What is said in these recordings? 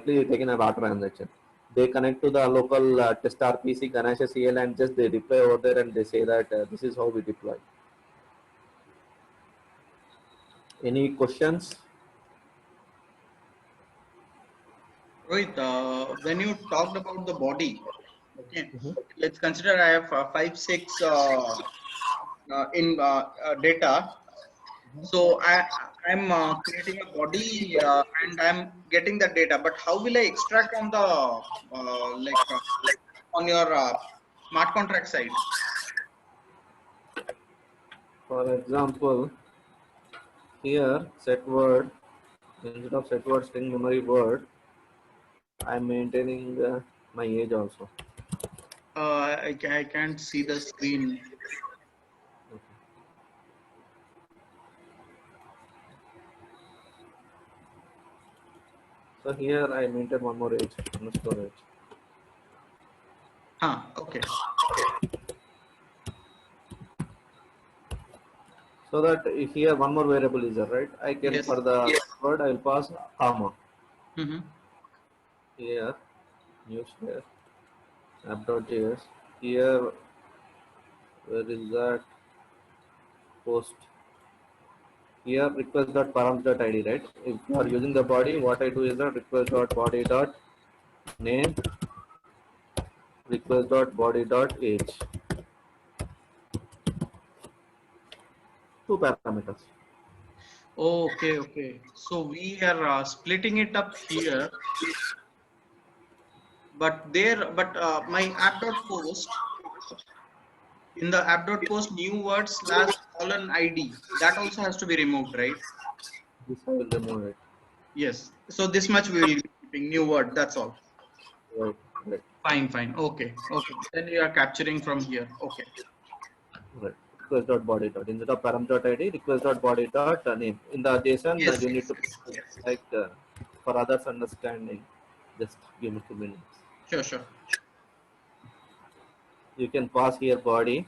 directly taken a back transaction. They connect to the local test RPC Ganesha CL and just they deploy over there and they say that this is how we deploy. Any questions? Rohit, when you talked about the body, okay, Mhm. let's consider I have 5, 6 in data. So I'm creating a body and I'm getting the data. But how will I extract on the on your smart contract side? For example, here set word, instead of set word string memory word, I'm maintaining my age also. I can't see the screen. So here I maintain one more age, underscore age. Okay. So that here one more variable is there, right? I can Yes. for the word I will pass comma. Mm-hmm. Here new share app.js. Here where is that post? Here request.params.id, right? If you are using the body, what I do is that request.body.name, request.body.age. Two parameters. Okay, okay. So we are splitting it up here, but my app.post, in the app.post new word slash colon ID, that also has to be removed, right? This I will remove it. Yes. So this much we will be keeping new word. That's all. Right, right, Fine, fine. Okay, okay. Then you are capturing from here. Okay. right. Request.body. Instead of param.id, request.body.name. In the JSON, Yes, you need yes, to yes, yes. like for others understanding. Just give me 2 minutes. Sure, sure. You can pass here body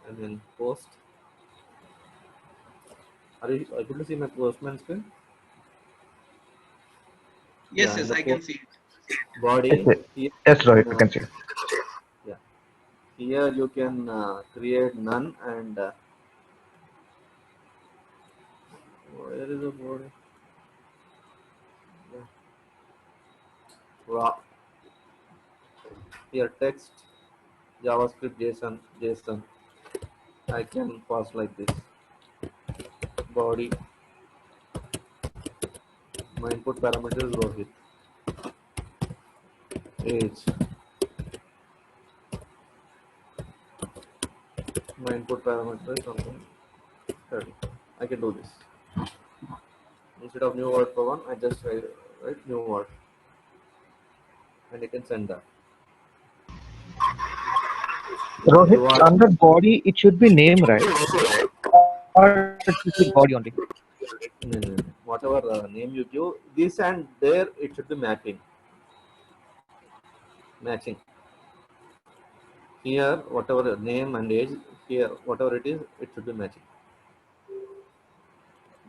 and then post. Are you able to see my postman screen? Yes, Yeah, in yes, the I can post see it. Yes, body yes, here yes, you Rohit, can you can see. yeah, here you can create none and where is the body? Yeah. Raw. Here text JavaScript JSON. I can pass like this. Body. My input parameter is Rohit. Age. My input parameter is something 30. I can do this. Instead of new word for one, I just write new word and I can send that. Rohit, You are under body, it should be name, right? Or it should be body only. whatever name you give, this and there it should be matching. Here, whatever name and age, here whatever it is, it should be matching.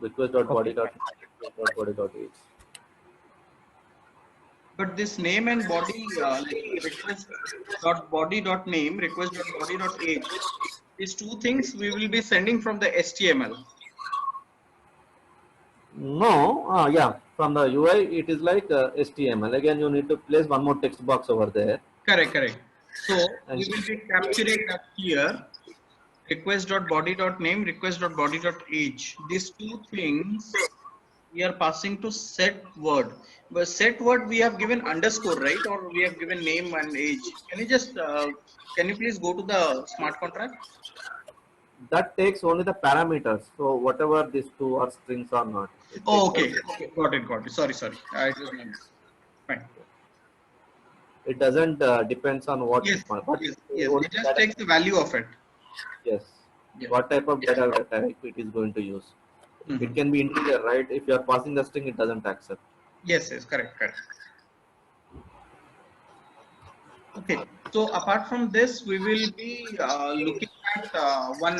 Okay. Request.body.age. But this name and body, like request dot body dot name, request dot body dot age, these two things we will be sending from the HTML. No, yeah, from the UI it is like HTML. Again, you need to place one more text box over there. Correct, correct. So And we will be capturing that here. Request.body.name, request.body.age. These two things we are passing to set word. But set word we have given underscore, right? Or we have given name and age. Can you please go to the smart contract? that takes only the parameters. So whatever these two are strings or not, it Oh, takes okay. the. Okay. Got it. Got it. Sorry. Sorry. It was my mistake. Fine. It doesn't depends on what Yes. but Yes. Yes. only It just data. takes the value of it. Yes, Yeah. what type of data type it is going to use. It Mhm. can be integer, right? If you are passing the string, it doesn't accept. Yes. Yes. Correct. Correct. Okay. So apart from this, we will be looking at one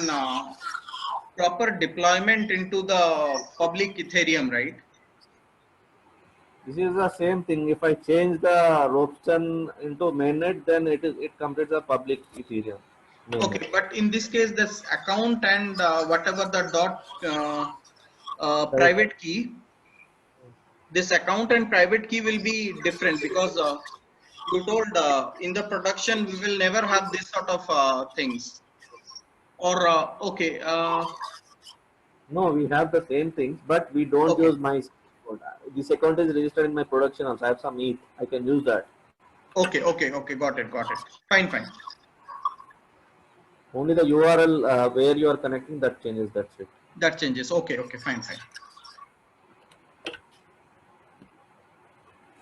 proper deployment into the public Ethereum, right? This is the same thing. If I change the Ropsten into mainnet, then it completes the public Ethereum mainnet. Okay, but in this case, this account and whatever the dot Right. private key, this account and private key will be different because you told in the production we will never have this sort of things. Or okay, No, we have the same things, but we don't okay, use my code. This account is registered in my production also. I have some ETH. I can use that. okay, got it, fine, Only the URL where you are connecting that changes. That's it. that changes. Okay, fine.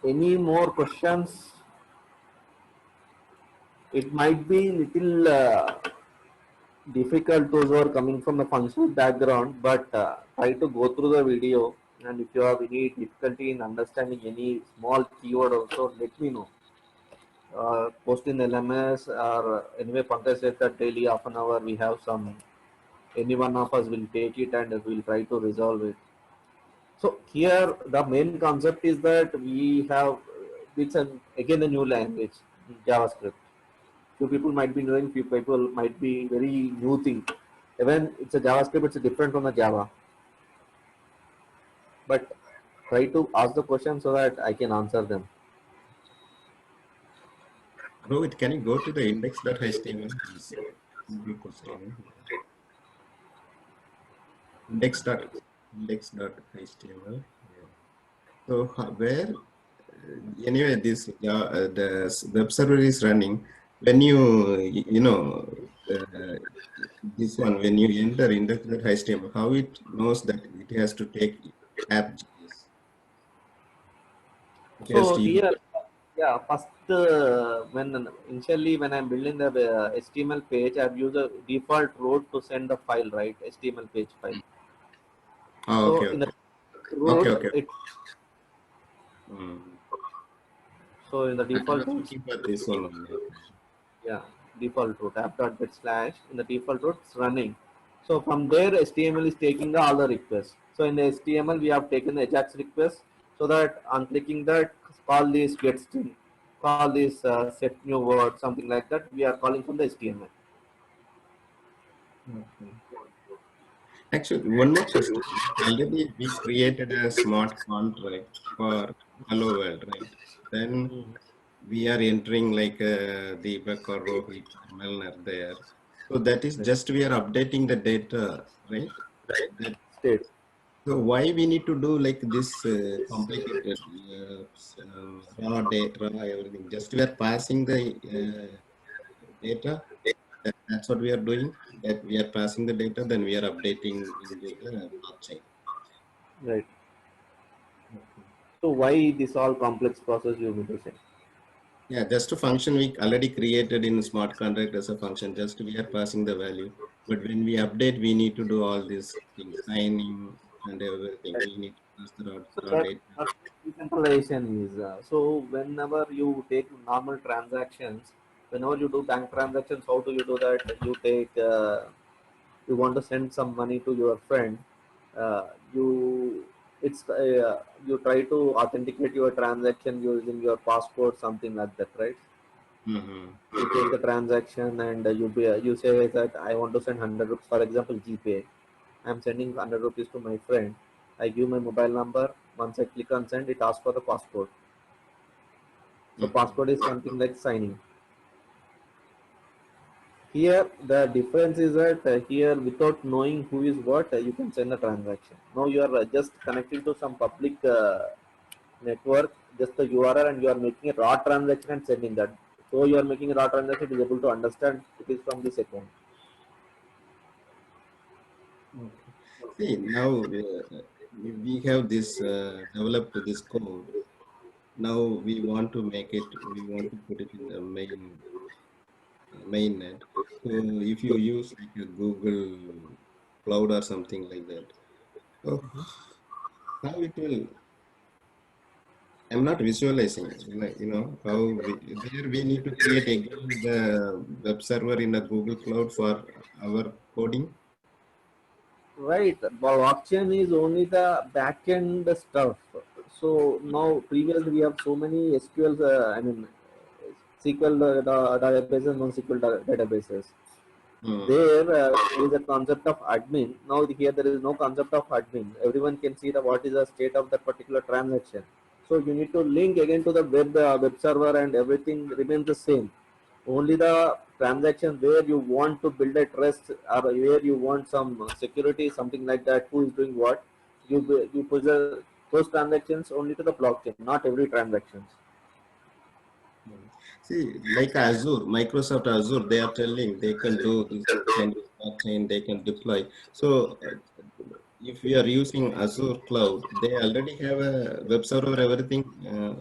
Any more questions? It might be little difficult those who are coming from a functional background, but try to go through the video. And if you have any difficulty in understanding any small keyword, also let me know. Post in LMS or anyway, Pankaj said that daily half an hour we have some. Any one of us will take it and we'll try to resolve it. So here the main concept is that we have again a new language, JavaScript. Few people might be knowing, few people might be very new thing. Even it's a JavaScript, it's different from the Java. But try to ask the question so that I can answer them. Rohit, can you go to the index.html? Good question. Index.html. So where anyway this the web server is running. When you know this one, when you enter index.html, how it knows that it has to take app.js? It has So to use. here, yeah, first initially when I'm building the HTML page, I've used a default route to send the file, right? HTML page file. Oh, So okay, in the okay, route, okay. So in the I default was route, looking for this one only. yeah, default route app.get slash in the default route it's running. So from there, HTML is taking all the requests. So in the HTML, we have taken the Ajax request so that on clicking that, call this get string, call this set new word, something like that. We are calling from the HTML. Okay. Actually, one more question. Already we created a smart contract for Hello World, right? Then we are entering like Deepak or Rohit or Melnar there. So that is just we are updating the data, right? That, State. so why we need to do like this complicated raw data, raw everything? Just we are passing the data. That's what we are doing. That we are passing the data, then we are updating into the blockchain. Right. So why this all complex process you mean to say? Yeah, just a function we already created in smart contract as a function. Just we are passing the value. But when we update, we need to do all these things, signing and everything. We need to pass the So raw that, data. that's what decentralization is. So whenever you take normal transactions, whenever you do bank transactions, how do you do that? You take, you want to send some money to your friend. You, you try to authenticate your transaction using your passport, something like that, right? Mm-hmm. You take the transaction and you say that I want to send 100 rupees, for example, GPay. I'm sending 100 rupees to my friend. I give my mobile number. Once I click on send, it asks for the passport. So Mm-hmm. passport is something like signing. Here the difference is that here without knowing who is what, you can send a transaction. Now you are just connecting to some public network, just the URL, and you are making a raw transaction and sending that. So you are making a raw transaction, it is able to understand it is from this account. Okay. See, now we have this developed this code. Now we want to make it, we want to put it in the mainnet. So if you use like a Google Cloud or something like that, so how it will? I'm not visualizing, like, how there we need to create again the web server in a Google Cloud for our coding. Right, blockchain is only the backend stuff. So now previously we have so many SQL, SQL databases, non-SQL databases. Hmm. There is a concept of admin. Now here there is no concept of admin. Everyone can see the what is the state of that particular transaction. So you need to link again to the web server, and everything remains the same. Only the transaction where you want to build a trust, or where you want some security, something like that, who is doing what, you put those transactions only to the blockchain, not every transactions. See, like Azure, Microsoft Azure, they are telling they can do this kind of blockchain, they can deploy. So, if we are using Azure Cloud, they already have a web server, everything.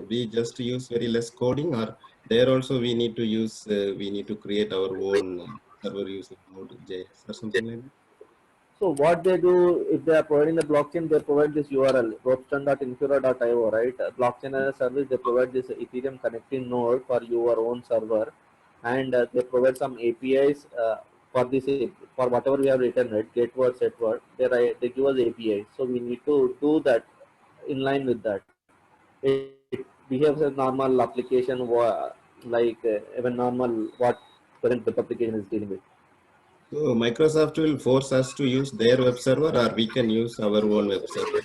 We just use very less coding, or there also we need to use, we need to create our own server using Node.js or something like that. So what they do, if they are providing the blockchain, they provide this URL, ropeston.infura.io, right? Blockchain as a service, they provide this Ethereum connecting node for your own server, and they provide some APIs for this, for whatever we have written, right? Get word, set word. They give us APIs, so we need to do that in line with that. It behaves as normal application, like even normal what current web application is dealing with. So, Microsoft will force us to use their web server, or we can use our own web server.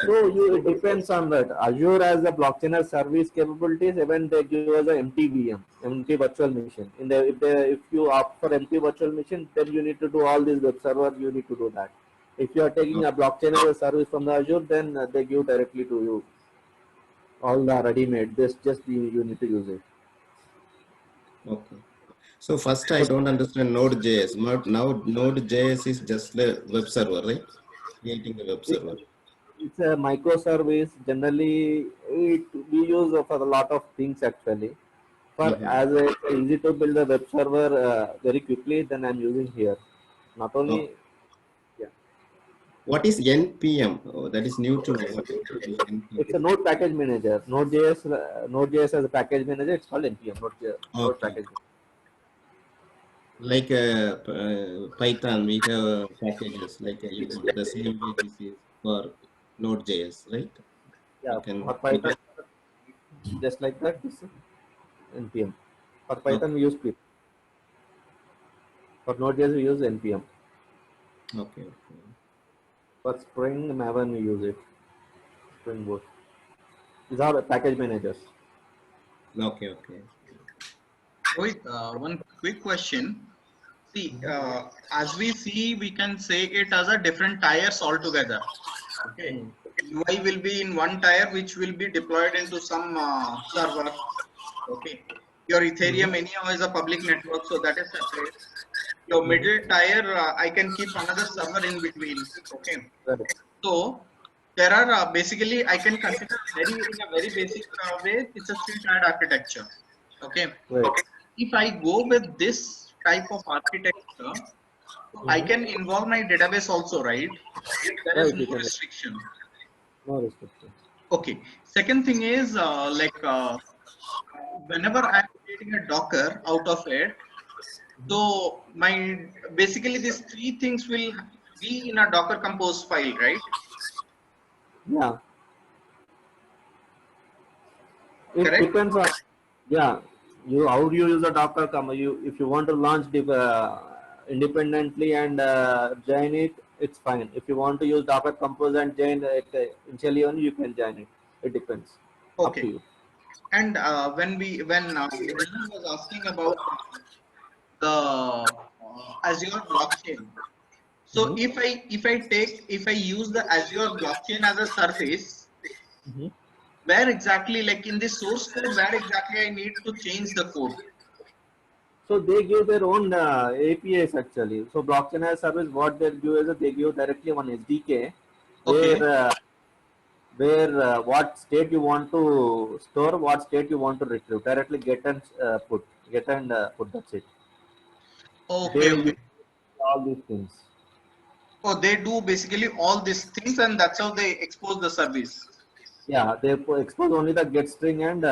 So it depends on that. Azure has the blockchain as service capabilities. Even they give us a MTVM, empty virtual machine. If you opt for empty virtual machine, then you need to do all these web server. You need to do that. If you are taking a blockchain as a service from the Azure, then they give directly to you all the ready made. This just you need to use it. Okay. So first, I don't understand Node.js. Now Node.js is just a web server, right? Creating the web It, server. it's a microservice. Generally, we use for a lot of things actually. For Mhm. as it's easy to build a web server very quickly, then I'm using here. Not Okay. only, yeah, What is NPM? Oh, that is new to me. What is it's a NPM? Node package manager. Node.js as a package manager. It's called NPM, Node Okay. package. Like Python, we have packages like the same way this is for Node.js, right? We Yeah, for can do Python, that. just like that, this is NPM. For Python, Okay. we use Pip. For Node.js, we use NPM. Okay. Okay. For Spring, Maven, we use it. Spring Boot. These are the package managers. Okay. Okay. Rohit, one quick question. See, as we see, we can say it as a different tires altogether. Okay. Hmm. UI will be in one tire, which will be deployed into some server. Okay. Your Ethereum anyhow is a public network, so that is separate. Your Hmm. middle tire, I can keep another server in between. Okay. Correct. So there are basically I can consider in a very basic way, it's a three-tiered architecture. Okay. Right. If I go with this type of architecture, I Hmm. can involve my database also, right? There is Right, no you can. restriction. No restrictions. Okay. Second thing is whenever I'm creating a Docker out of it, so my basically these three things will be in a Docker Compose file, right? Yeah, it Correct? depends on, yeah, you how do you use the Docker you if you want to launch independently and join it, it's fine. If you want to use Docker Compose and join it initially only, you can join it. It depends. Up to Okay. you. And when Nina was asking about the Azure blockchain, so Hmm. if I use the Azure blockchain as a service, Hmm. where exactly, like in the source code, where exactly I need to change the code? So they give their own APIs actually. So blockchain as a service, what they do is that they give directly one SDK where Okay, what state you want to store, what state you want to retrieve. Directly get and put. That's it. okay, They okay. use all these things. Oh, they do basically all these things, and that's how they expose the service. Yeah, they expose only the get string and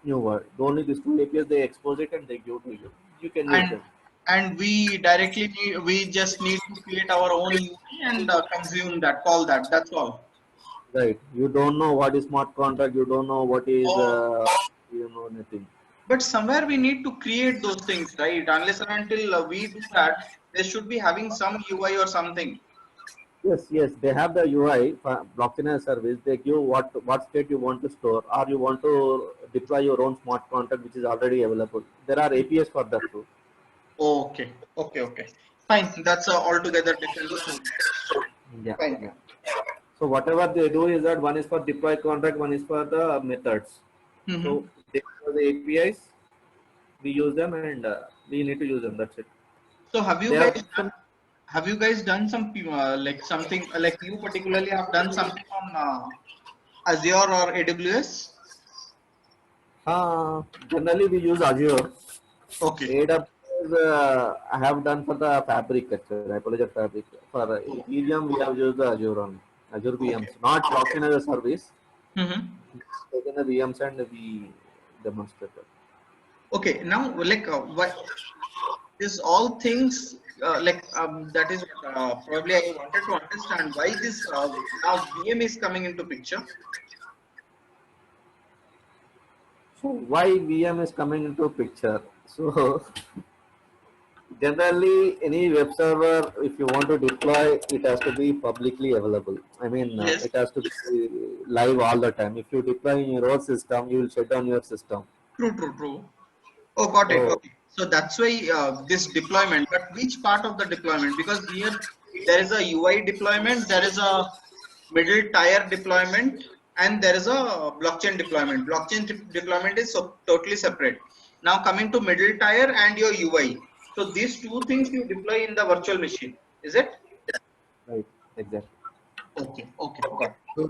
new word. Only these two APIs they expose it and they give to you. You can use And them. we directly we just need to create our own UI and consume that, call that. That's all. Right. You don't know what is smart contract. You don't know what is Oh, nothing. but somewhere we need to create those things, right? Unless and until we do that, they should be having some UI or something. Yes, yes. They have the UI for blockchain as a service. They give what state you want to store, or you want to deploy your own smart contract, which is already available. There are APIs for that too. Okay, okay, okay. Fine. That's a altogether different story. Yeah, Fine. yeah. So whatever they do is that one is for deploy contract, one is for the methods. So Mm-hmm. they are the APIs. We use them and we need to use them. That's it. So They have some. have you guys done some like something like you particularly have done something on Azure or AWS? Generally, we use Azure. Okay. AWS, I have done for the Fabric actually. I apologize, Fabric. For Oh, Ethereum, we have used the Azure on Azure okay. VMs, not blockchain as a service. Mm-hmm. Taken the VMs and we demonstrated. Okay. Now, like, what this all things like that is probably I wanted to understand why this now VM is coming into picture. So why VM is coming into picture? So generally, any web server, if you want to deploy, it has to be publicly available. I mean, Yes. it has to be live all the time. If you deploy in your own system, you will shut down your system. True. True. True. Oh, got it. So Okay. So that's why this deployment, but which part of the deployment? Because here there is a UI deployment, there is a middle tier deployment, and there is a blockchain deployment. Blockchain deployment is so totally separate. Now coming to middle tier and your UI. So these two things you deploy in the virtual machine, is it? right, exactly. Okay. Okay. Got it. So,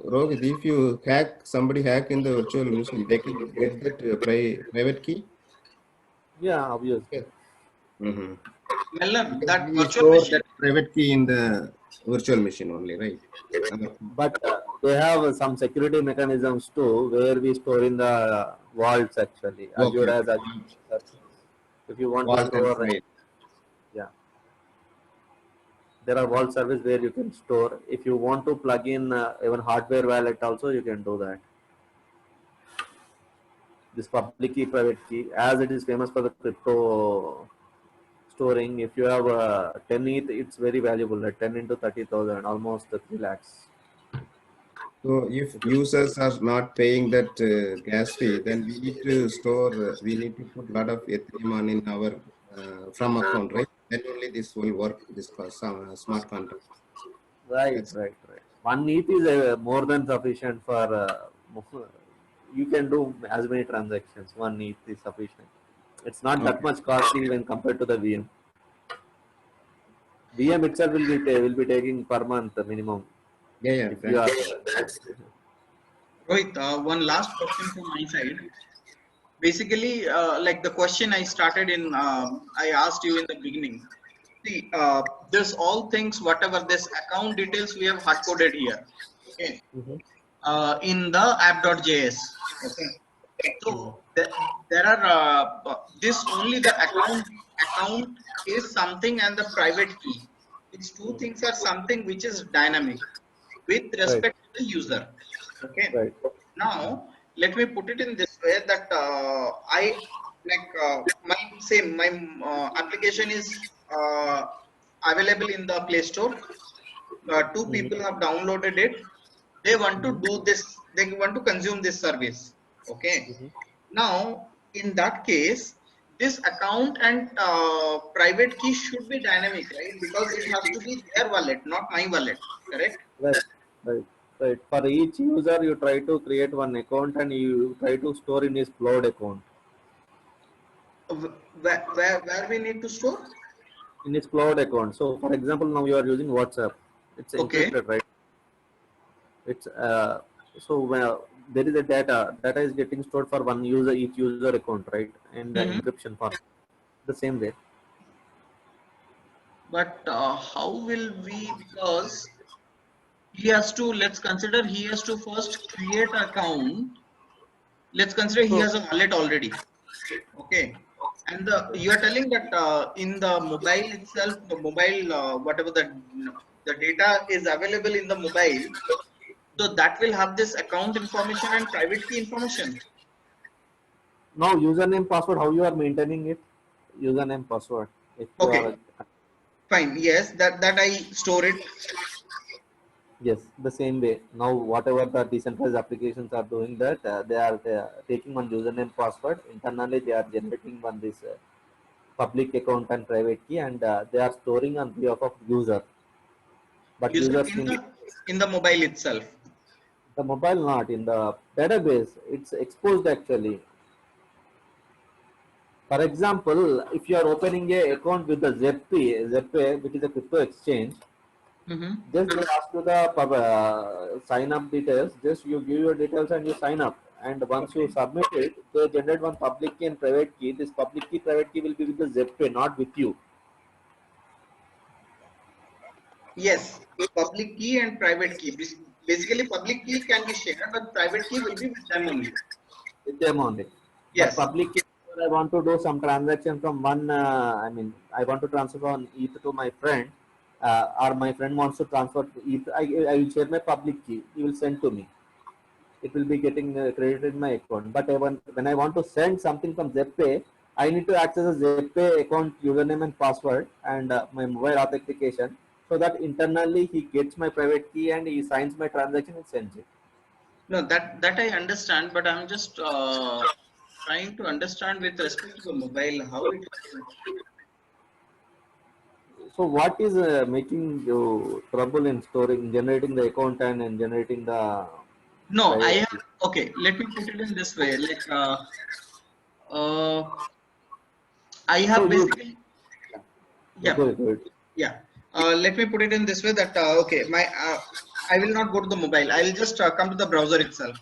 Rohit, if you somebody hack in the virtual machine, they can get that private key. Yeah, obviously. Mm-hmm. Mellon, that We virtual store machine. that private key in the virtual machine only, right? But they have some security mechanisms too, where we store in the vaults actually. Okay, Azure has okay. Azure. If you want to Vault and store, file. yeah, there are vault service where you can store. If you want to plug in even hardware wallet also, you can do that. This public key, private key, as it is famous for the crypto storing. If you have 10 ETH, it's very valuable. Like 10 into 30,000, almost 3 lakhs. So if users are not paying that gas fee, then we need to we need to put a lot of Ethereum on in our from account, right? Then only this will work, this smart contract. Right, That's right, right. One ETH is more than sufficient for. You can do as many transactions. One ETH is sufficient. It's not that okay. much costly when compared to the VM. VM itself will be taking per month minimum. Yeah, yeah, If you are exactly. Rohit, one last question from my side. Basically, like the question I started in, I asked you in the beginning. See, this all things, whatever this account details we have hard coded here, okay, Mhm. in the app.js, okay. So there are this only the account is something and the private key. These two things are something which is dynamic with Right, respect to the user, okay. right. Now, let me put it in this way that I like my application is available in the Play Store. Two Mhm. people have downloaded it. They want to do this. They want to consume this service. Okay. Mhm. Now, in that case, this account and private key should be dynamic, right? Because it has to be their wallet, not my wallet. Correct? Right, right, right. For each user, you try to create one account and you try to store in his cloud account. Where we need to store? In his cloud account. So, for example, now you are using WhatsApp. It's Okay. encrypted, right? It's so there is a data is getting stored for one user, each user account, right? And the Mhm. encryption for the same way. But how will we? Because he has to. Let's consider he has to first create an account. Let's consider he So has a wallet already. Okay. And you are telling that in the mobile itself, the mobile whatever the data is available in the mobile, So that will have this account information and private key information. Now, username, password, how you are maintaining it? Username, password. If you Okay, are, fine. Yes, that I store it. yes, the same way. Now, whatever the decentralized applications are doing that, they are taking one username, password. Internally, they are generating one this public account and private key, and they are storing on behalf of user. But User users need in the mobile itself. the mobile, not in the database. It's exposed actually. For example, if you are opening a account with the Zepay, which is a crypto exchange, Mm-hmm. just they ask you the sign up details. Just you give your details and you sign up. And once you Okay. submit it, they generate one public key and private key. This public key, private key will be with the Zepay, not with you. Yes, public key and private key. Basically, public key can be shared, but private key will be with them only. With them only. But Yes. public key, I want to do some transaction from one. I mean, I want to transfer on ETH to my friend, or my friend wants to transfer ETH. I will share my public key. He will send to me. It will be getting credited in my account. But when I want to send something from Zepay, I need to access a Zepay account username and password and my mobile authentication, so that internally he gets my private key and he signs my transaction and sends it. No, that I understand, but I'm just trying to understand with respect to the mobile how it happens. So what is making you trouble in storing, generating the account and generating the No, I private have. key? Okay, let me put it in this way. Like, uh, I So have you, basically. yeah, Yeah, go ahead, go ahead. yeah. Let me put it in this way that okay, I will not go to the mobile. I'll just come to the browser itself.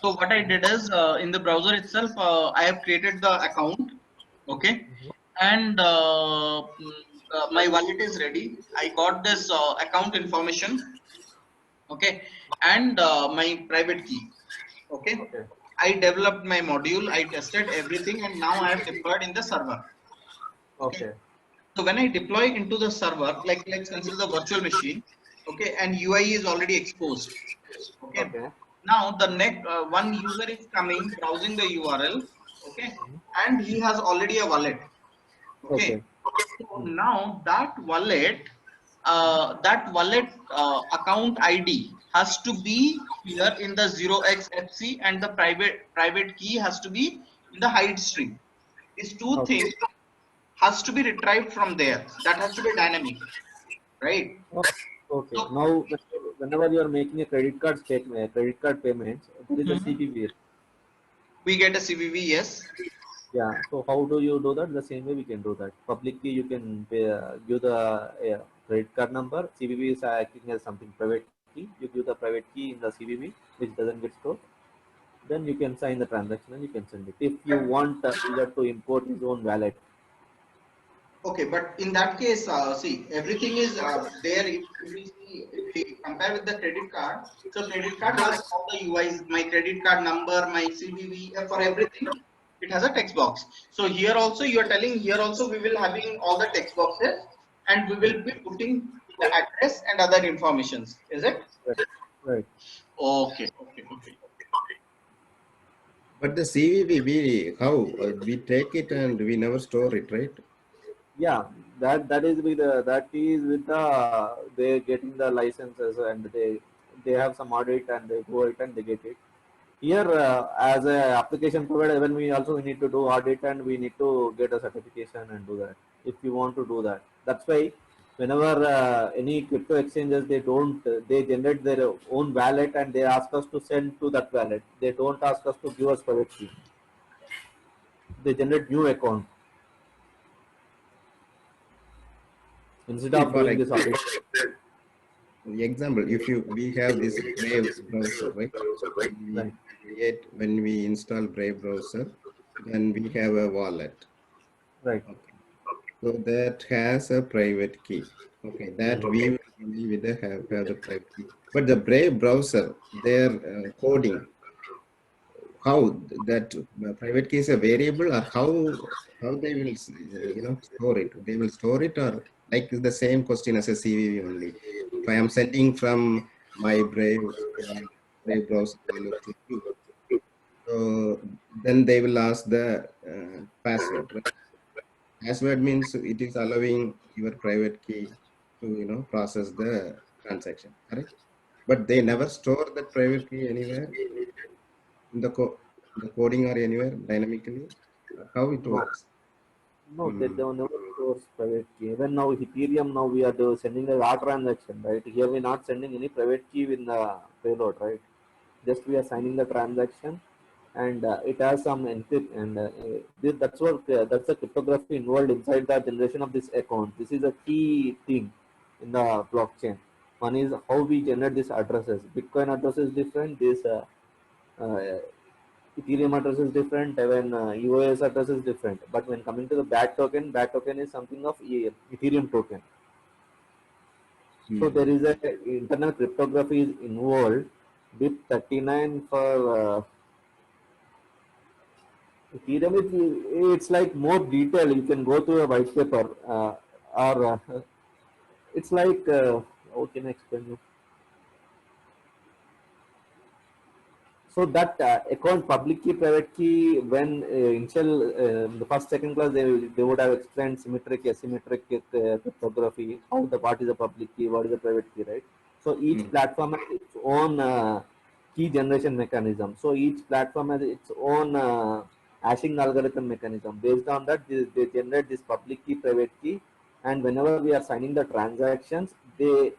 So what I did is in the browser itself, I have created the account. Okay, and my wallet is ready. I got this account information. Okay, and my private key. Okay, Okay, I developed my module. I tested everything, and now I have deployed in the server. Okay. okay, So when I deploy into the server, like let's consider the virtual machine, okay, and UI is already exposed, okay. okay, Now the next one user is coming, browsing the URL, okay, and he has already a wallet, okay. okay. So now that wallet account ID has to be here in the 0xFC, and the private key has to be in the hide string. These two Okay. things has to be retrieved from there. That has to be dynamic, right? Okay. Okay. So Now, whenever you are making a credit card statement, credit card payments, there is a Mhm. CVV. We get a CVV, yes. Yeah. So how do you do that? The same way we can do that. Public key, you can pay, give the credit card number. CVV is acting as something private key. You give the private key in the CVV, which doesn't get stored. Then you can sign the transaction and you can send it. If you But want user to import his own wallet, okay, but in that case, see, everything is there. If we see, if we compare with the credit card, so credit card has all the UIs, my credit card number, my CVV, for everything. It has a text box. So here also, you are telling here also we will having all the text boxes, and we will be putting the address and other informations. Is it? right? Right. Okay, okay, okay. But the CVV, we take it and we never store it, right? Yeah, that is with the they getting the licenses and they have some audit and they go it and they get it. Here as a application provider, when we need to do audit and we need to get a certification and do that if we want to do that. That's why whenever any crypto exchanges, they don't they generate their own wallet and they ask us to send to that wallet. They don't ask us to give us private key. They generate new account instead See, of for doing this audit. example, if we have this Brave browser, right? Right. When we install Brave browser, then we have a wallet. Right. Okay. So that has a private key. Okay, that we will only with the have the private key. But the Brave browser, their coding, how that private key is a variable, or how they will store it. They will store it, or like the same question as a CVV only. If I am sending from my Brave Brave browser they look to do. So then they will ask the password. Right? Password means it is allowing your private key to process the transaction. Correct? But they never store that private key anywhere in the coding or anywhere dynamically. How it No, works? no, they Hmm. don't never stores private key. Even now Ethereum, now we are sending a raw transaction, right? Here we're not sending any private key in the payload, right? Just we are signing the transaction, and it has some encrypt, and that's what that's the cryptography involved inside the generation of this account. This is a key thing in the blockchain. One is how we generate these addresses. Bitcoin address is different. This uh, Ethereum address is different. Even EOS address is different. But when coming to the back token is something of Ethereum token. So there Hmm. is a internal cryptography is involved. BIP 39 for Ethereum, it's like more detail. You can go to a white paper, or it's like how can I explain you? So that account public key, private key, when initial the first second class they would have explained symmetric, asymmetric cryptography, how the what is a public key, what is a private key, right? So each Hmm. platform has its own key generation mechanism. So each platform has its own hashing algorithm mechanism. Based on that, they generate this public key, private key, and whenever we are signing the transactions, they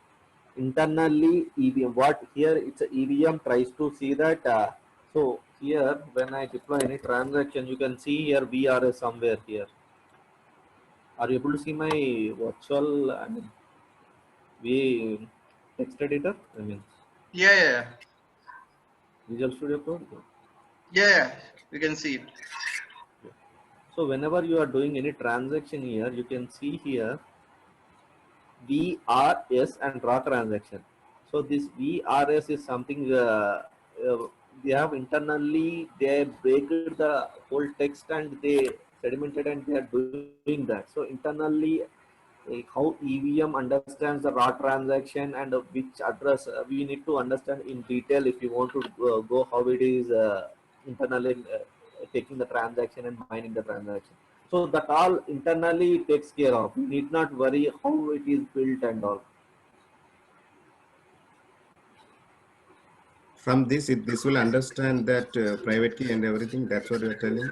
internally EVM. What here it's a EVM tries to see that. So here when I deploy any transaction, you can see here VRS somewhere here. Are you able to see my virtual? I mean, V text editor. I mean, Yeah, yeah, Visual Studio Code. yeah, yeah. We can see it. So whenever you are doing any transaction here, you can see here VRS and raw transaction. So this VRS is something they have internally they break the whole text and they sedimented and they are doing that. So internally how EVM understands the raw transaction and which address we need to understand in detail if you want to go how it is internally taking the transaction and mining the transaction. So that all internally takes care of. You need not worry how it is built and all. From this, this will understand that private key and everything. That's what you're telling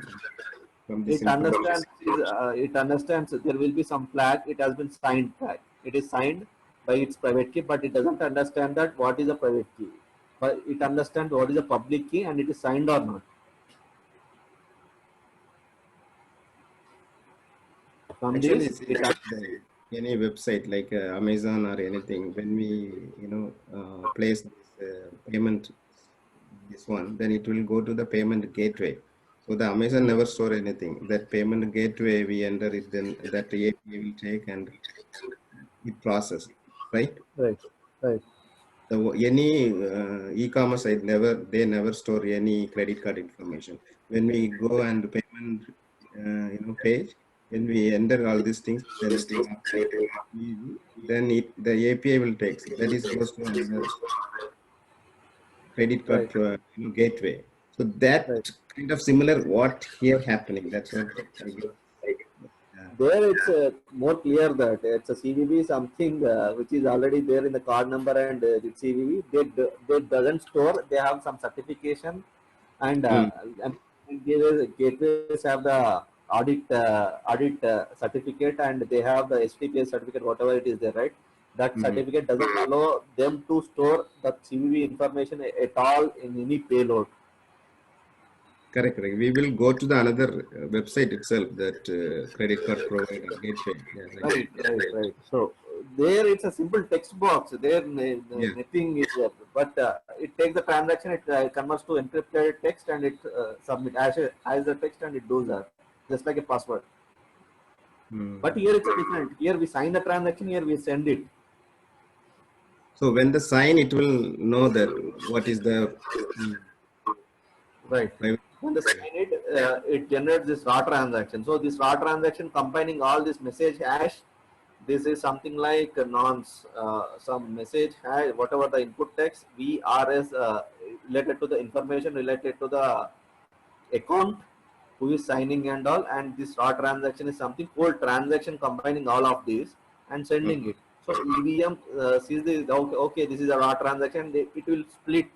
from this It information. understands. It understands there will be some flag. It has been signed flag. It is signed by its private key, but it doesn't understand that what is a private key. But it understands what is a public key and it is signed or not. From Actually, this, see, it any website like Amazon or anything, when we place this payment, this one, then it will go to the payment gateway. So the Amazon never store anything. That payment gateway we enter it, then that API will take and it process, right? right, right, The any e-commerce site they never store any credit card information. When we go and payment page, when we enter all these things, then the API will take. That is goes to another credit card right, gateway. So that right. kind of similar what here happening. That's what I guess. There it's more clear that it's a CVV something which is already there in the card number and the CVV. They doesn't store. They have some certification and Hmm. gateways have the audit certificate and they have the HTTPS certificate, whatever it is there, right? That Hmm. certificate doesn't allow them to store the CVV information at all in any payload. Correct, correct. We will go to the another website itself, that credit card provider gateway. Yeah, right. Right, right, right. So there it's a simple text box. There Yeah, nothing is there, but it takes the transaction, it converts to encrypted text, and it submit as the text, and it does that just like a password. But mm. here it's a different. Here we sign the transaction. Here we send it. So when the sign, it will know that what is the mm, Right. private. When they sign it, it generates this raw transaction. So this raw transaction combining all this message hash, this is something like nonce, some message hash, whatever the input text, VRS related to the information related to the account, who is signing and all, and this raw transaction is something called transaction combining all of these and sending it. So EVM sees the okay, this is a raw transaction. It will split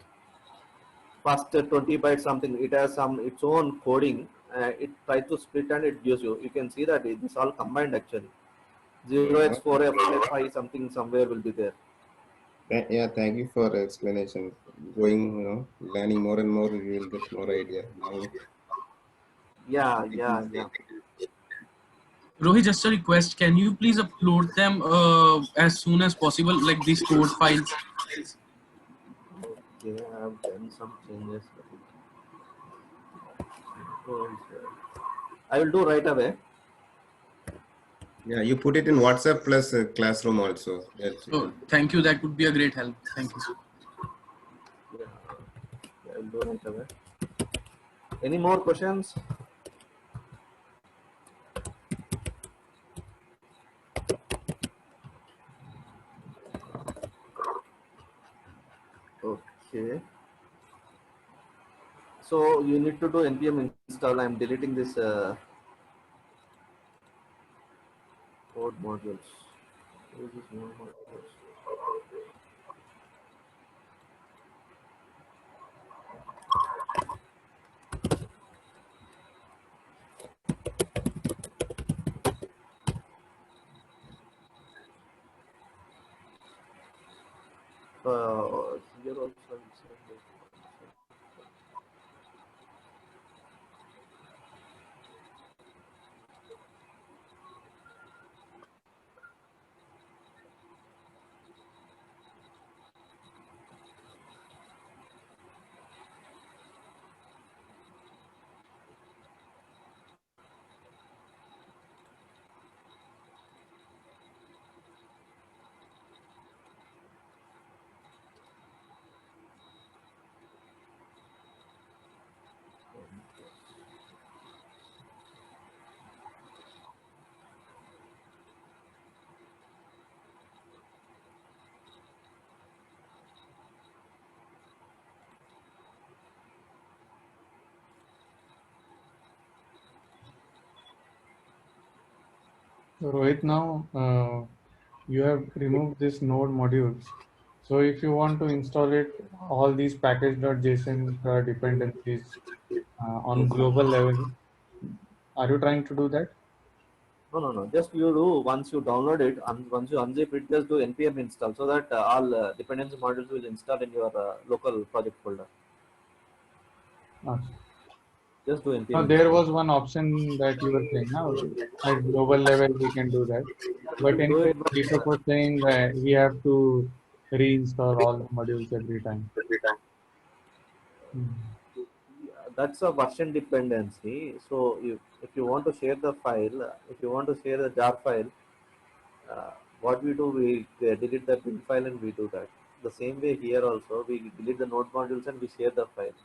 first 20 bytes something. It has some its own coding. It tries to split and it gives you. You can see that it is all combined actually. 0x 4f 5 something somewhere will be there. Yeah, thank you for the explanation. Going, learning more and more, you will get more idea. Now, Yeah. Rohit, just a request. Can you please upload them as soon as possible, like these code files? Okay, I have done some changes. I will do right away. yeah, you put it in WhatsApp plus Classroom also. So thank you. That would be a great help. Thank you. Yeah, I will do right away. Any more questions? Okay. So you need to do npm install. I'm deleting this code modules. What is this node modules? Here also I will send it. Rohit, now you have removed this node modules. So if you want to install it, all these package.json dependencies on global level, are you trying to do that? No. Just you do once you download it and once you unzip it, just do npm install so that all dependency modules will install in your local project folder. Okay. Just do npm Now there install. was one option that you were saying now at global level we can do that. But Do anyway, it, but Deepak was saying we have to reinstall all the modules every time. that's a version dependency. So if you want to share the file, if you want to share the jar file, what we do, we delete the bin file and we do that. The same way here also, we delete the node modules and we share the file.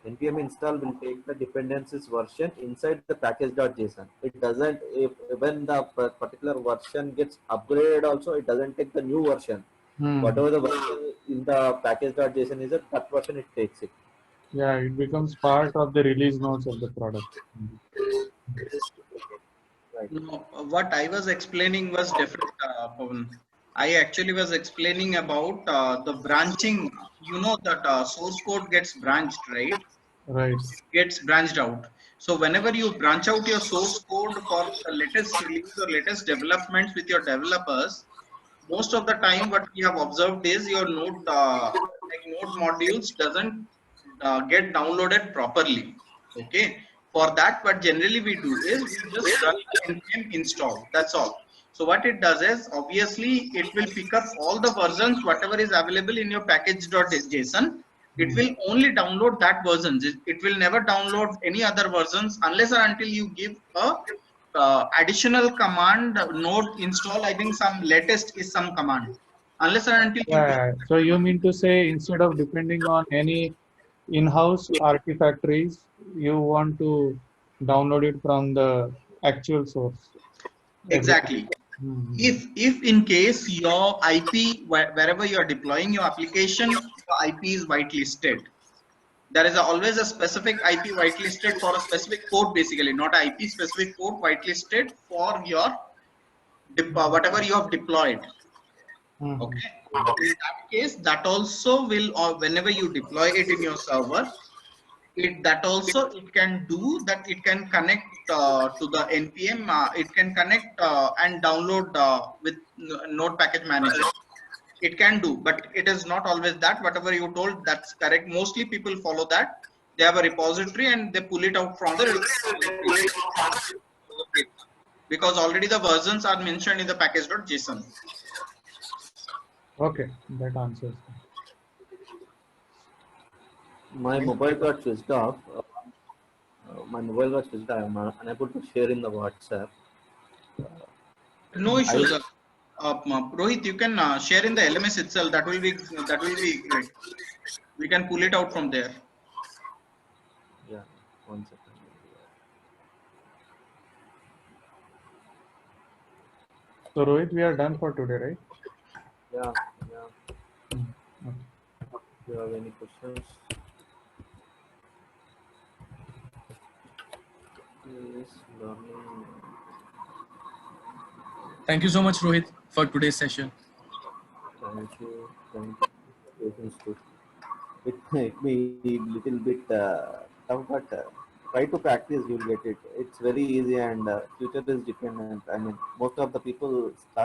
npm install will take the dependencies version inside the package.json. It doesn't, if when the particular version gets upgraded also, it doesn't take the new version. Whatever the version in the package.json is, that version it takes it. Yeah, it becomes part of the release notes of the product. Right. No, what I was explaining was different, Pawan. I actually was explaining about the branching. You know that source code gets branched, right? Right. Gets branched out. So whenever you branch out your source code for the latest release or latest developments with your developers, most of the time what we have observed is your node node modules doesn't get downloaded properly. Okay, for that what generally we do is we just run npm install, that's all. So what it does is obviously it will pick up all the versions whatever is available in your package.json. It will only download that versions. It will never download any other versions unless or until you give a additional command node install. I think some latest is some command. Unless and until you give. Yeah. So you mean to say instead of depending on any in-house artifactories, you want to download it from the actual source? Exactly. If in case your IP wherever you are deploying your application the IP is whitelisted. There is always a specific IP whitelisted for a specific port, basically, not a IP specific port whitelisted for your whatever you have deployed. Mhm. Okay. In that case, that also will, or whenever you deploy it in your server, it can do that. It can connect to the npm. It can connect and download with Node Package Manager. It can do, but it is not always that. Whatever you told, that's correct. Mostly people follow that. They have a repository and they pull it out from the repository because already the versions are mentioned in the package.json. Okay, that answers. My mobile got switched off. My mobile got switched off. I'm unable to share in the WhatsApp. No I issues. will, Rohit, you can share in the LMS itself. That will be great. We can pull it out from there. yeah, 1 second. So Rohit, we are done for today, right? Yeah, yeah. Okay. Do you have any questions? Yes, learning. Thank you so much, Rohit, for today's session. Thank you. Thank you. Patience too. It might be little bit tough, but try to practice. You'll get it. It's very easy, and future is dependent. I mean, most of the people start